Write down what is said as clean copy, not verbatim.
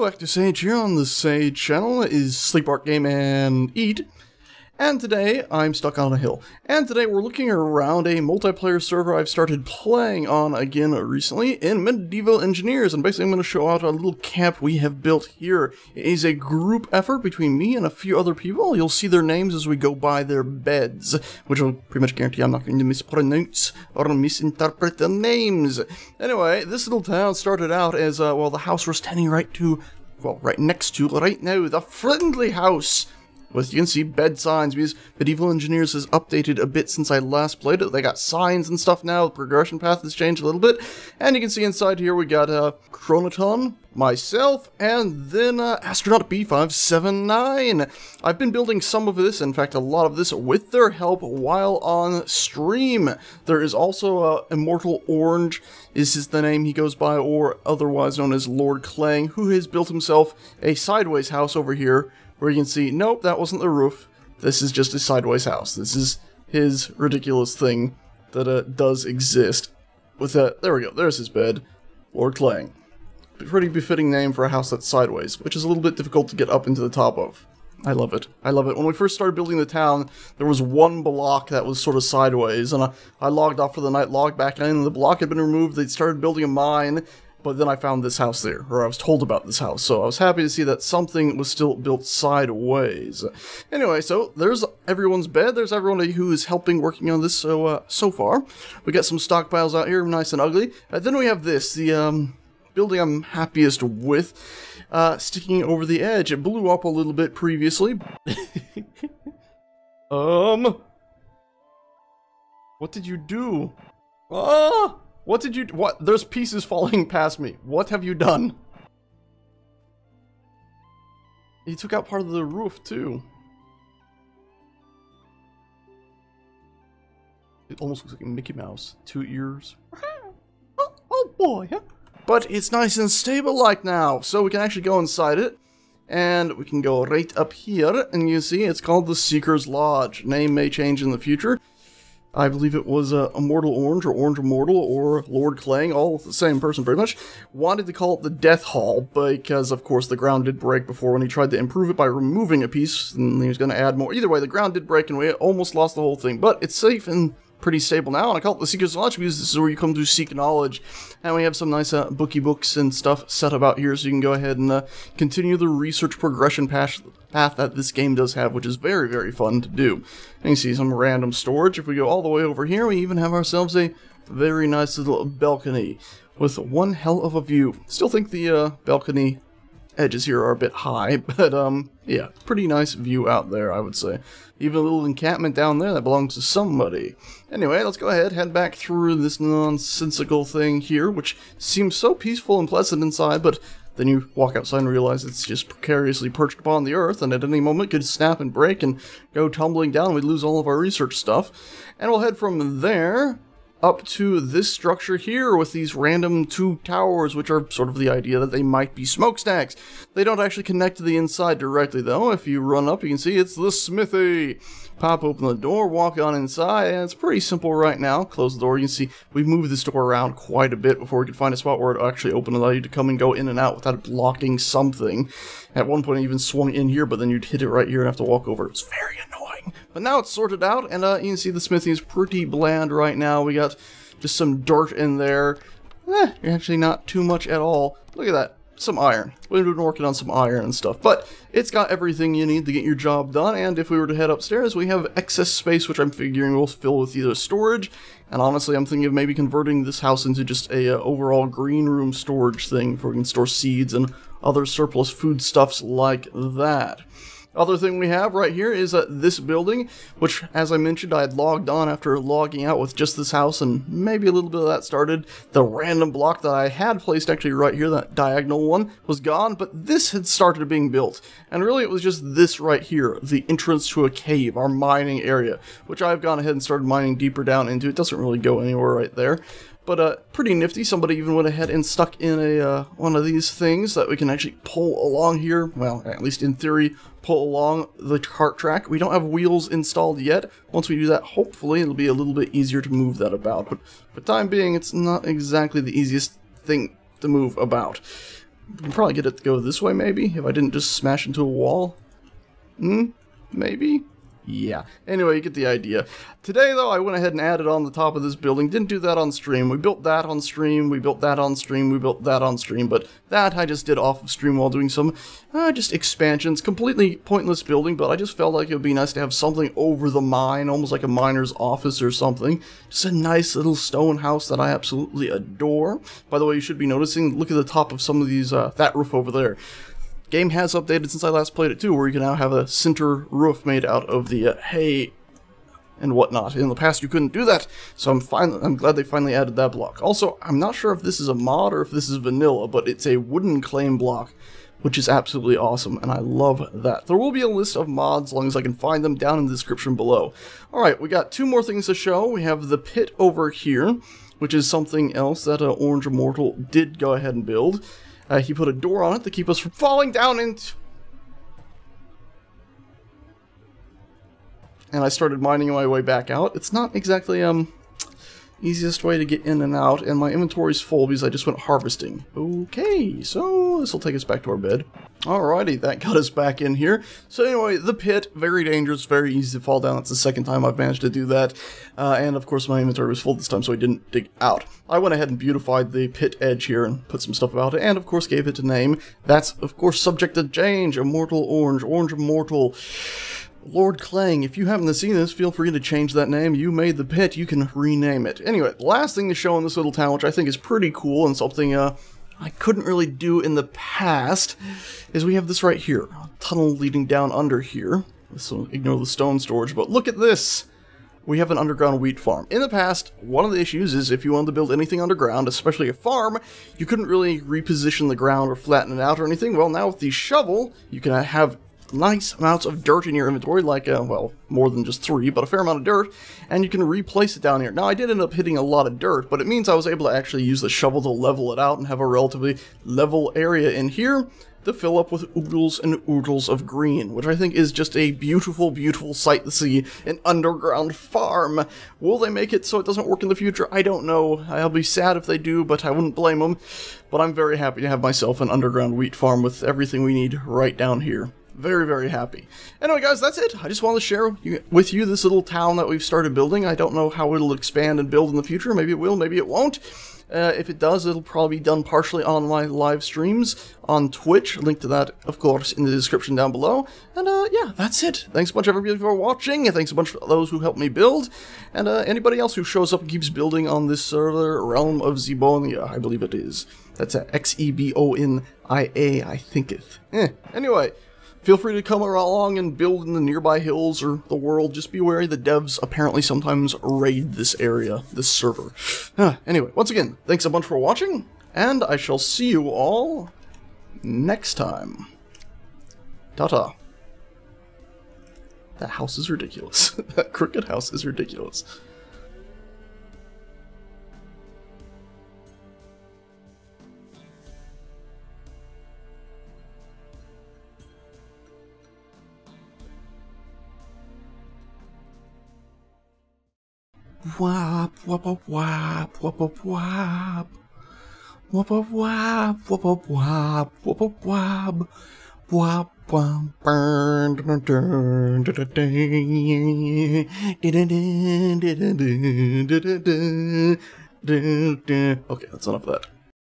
Hello, Active Sage here on the Sage channel. It is Sleep, Art, Game, and Eat. And today, I'm stuck on a hill. And today, we're looking around a multiplayer server I've started playing on again recently in Medieval Engineers. And basically, I'm going to show out a little camp we have built here. It is a group effort between me and a few other people. You'll see their names as we go by their beds, which will pretty much guarantee I'm not going to mispronounce or misinterpret the names. Anyway, this little town started out as, well, the house we're standing right next to right now, the friendly house. With, you can see, bed signs, because Medieval Engineers has updated a bit since I last played it. They got signs and stuff now, the progression path has changed a little bit. And you can see inside here we got Chronoton, myself, and then Astronaut B579. I've been building some of this, in fact a lot of this, with their help while on stream. There is also Immortal Orange, is the name he goes by, or otherwise known as Lord Clang, who has built himself a sideways house over here, where you can see, nope, that wasn't the roof. This is just a sideways house. This is his ridiculous thing that does exist. With that, there we go, there's his bed. Lord Clang. Pretty befitting name for a house that's sideways, which is a little bit difficult to get up into the top of. I love it. I love it. When we first started building the town, there was one block that was sort of sideways, and I logged off for the night, logged back in, and the block had been removed. They'd started building a mine. But then I found this house there, or I was told about this house, so I was happy to see that something was still built sideways. Anyway, so there's everyone's bed, there's everyone who is helping working on this so far. We got some stockpiles out here, nice and ugly. Then we have this, the building I'm happiest with, sticking over the edge. It blew up a little bit previously. What did you do? What did you... What? There's pieces falling past me. What have you done? He took out part of the roof, too. It almost looks like a Mickey Mouse. 2 ears. Oh boy. But it's nice and stable-like now, so we can actually go inside it. And we can go right up here, and you see it's called the Seeker's Lodge. Name may change in the future. I believe it was Immortal Orange, or Orange Immortal, or Lord Clang, all the same person pretty much, wanted to call it the Death Hall, because of course the ground did break before when he tried to improve it by removing a piece, and he was going to add more. Either way, the ground did break and we almost lost the whole thing, but it's safe and pretty stable now, and I call it the Seeker's Lodge because this is where you come to seek knowledge. And we have some nice books and stuff set about here, so you can go ahead and continue the research progression path that this game does have, which is very, very fun to do. And you see some random storage. If we go all the way over here, we even have ourselves a very nice little balcony with one hell of a view. Still think the balcony edges here are a bit high, but yeah, pretty nice view out there, I would say. Even a little encampment down there that belongs to somebody. Anyway, let's go ahead, head back through this nonsensical thing here, which seems so peaceful and pleasant inside, but then you walk outside and realize it's just precariously perched upon the earth, and at any moment could snap and break and go tumbling down, and we'd lose all of our research stuff. And we'll head from there up to this structure here with these random 2 towers, which are sort of the idea that they might be smokestacks. They don't actually connect to the inside directly, though. If you run up, you can see it's the Smithy. Pop open the door, walk on inside, and it's pretty simple right now. Close the door, you can see we've moved this door around quite a bit before we could find a spot where it actually open and allow you to come and go in and out without it blocking something. At one point I even swung in here, but then you'd hit it right here and have to walk over. It was very annoying. But now it's sorted out, and you can see the Smithy is pretty bland right now. We got just some dirt in there. Actually not too much at all. Look at that. Some iron. We've been working on some iron and stuff, but it's got everything you need to get your job done. And if we were to head upstairs, we have excess space, which I'm figuring will fill with either storage, and honestly I'm thinking of maybe converting this house into just a overall green room storage thing where we can store seeds and other surplus foodstuffs like that. Other thing we have right here is this building, which, as I mentioned, I had logged on after logging out with just this house, and maybe a little bit of that started. The random block that I had placed actually right here, that diagonal one, was gone, but this had started being built. And really it was just this right here, the entrance to a cave, our mining area, which I've gone ahead and started mining deeper down into. It doesn't really go anywhere right there. But pretty nifty. Somebody even went ahead and stuck in a one of these things that we can actually pull along here. Well, at least in theory, pull along the cart track. We don't have wheels installed yet. Once we do that, hopefully it'll be a little bit easier to move that about. But for the time being, it's not exactly the easiest thing to move about. We can probably get it to go this way, maybe, if I didn't just smash into a wall. Maybe? Yeah. Anyway, you get the idea. Today, though, I went ahead and added on the top of this building. Didn't do that on stream. We built that on stream. We built that on stream. We built that on stream. But that I just did off of stream while doing some just expansions. Completely pointless building, but I just felt like it would be nice to have something over the mine, almost like a miner's office or something. Just a nice little stone house that I absolutely adore. By the way, you should be noticing, look at the top of some of these, that roof over there. Game has updated since I last played it too, where you can now have a center roof made out of the hay and whatnot. In the past, you couldn't do that, so I'm glad they finally added that block. Also, I'm not sure if this is a mod or if this is vanilla, but it's a wooden claim block, which is absolutely awesome, and I love that. There will be a list of mods, as long as I can find them, down in the description below. Alright, we got two more things to show. We have the pit over here, which is something else that Orange Immortal did go ahead and build. He put a door on it to keep us from falling down into... And I started mining my way back out. It's not exactly, easiest way to get in and out, and my inventory's full because I just went harvesting. Okay, so this will take us back to our bed. Alrighty, that got us back in here. So anyway, the pit, very dangerous, very easy to fall down. It's the second time I've managed to do that. And of course my inventory was full this time, so I didn't dig out. I went ahead and beautified the pit edge here and put some stuff about it, and of course gave it a name. That's, of course, subject to change. Immortal Orange, Orange Immortal. Lord Clang, if you happen to see this, feel free to change that name. You made the pit, you can rename it. Anyway, the last thing to show in this little town, which I think is pretty cool and something I couldn't really do in the past, is we have this right here. A tunnel leading down under here. So ignore the stone storage, but look at this! We have an underground wheat farm. In the past, one of the issues is if you wanted to build anything underground, especially a farm, you couldn't really reposition the ground or flatten it out or anything. Well, now with the shovel, you can have nice amounts of dirt in your inventory, like, well, more than just 3, but a fair amount of dirt, and you can replace it down here. Now, I did end up hitting a lot of dirt, but it means I was able to actually use the shovel to level it out and have a relatively level area in here to fill up with oodles and oodles of green, which I think is just a beautiful, beautiful sight to see, an underground farm. Will they make it so it doesn't work in the future? I don't know. I'll be sad if they do, but I wouldn't blame them. But I'm very happy to have myself an underground wheat farm with everything we need right down here. Very, very happy. Anyway, guys, that's it. I just wanted to share with you this little town that we've started building. I don't know how it'll expand and build in the future. Maybe it will, maybe it won't. If it does, it'll probably be done partially on my live streams on Twitch. Link to that, of course, in the description down below. And, yeah, that's it. Thanks a bunch, everybody, for watching. And thanks a bunch for those who helped me build. And, anybody else who shows up and keeps building on this server, Realm of Zebonia, I believe it is. That's Xebonia, I thinketh. Anyway, feel free to come along and build in the nearby hills or the world. Just be wary, the devs apparently sometimes raid this area, this server. Anyway, once again, thanks a bunch for watching, and I shall see you all next time. Ta-ta. That house is ridiculous. That crooked house is ridiculous. Wap wap wap wap wap wap wap wap wap wap wap wap wap wap wap wap wap wap burn dun dun dun dun dun dun. Okay, that's enough of that.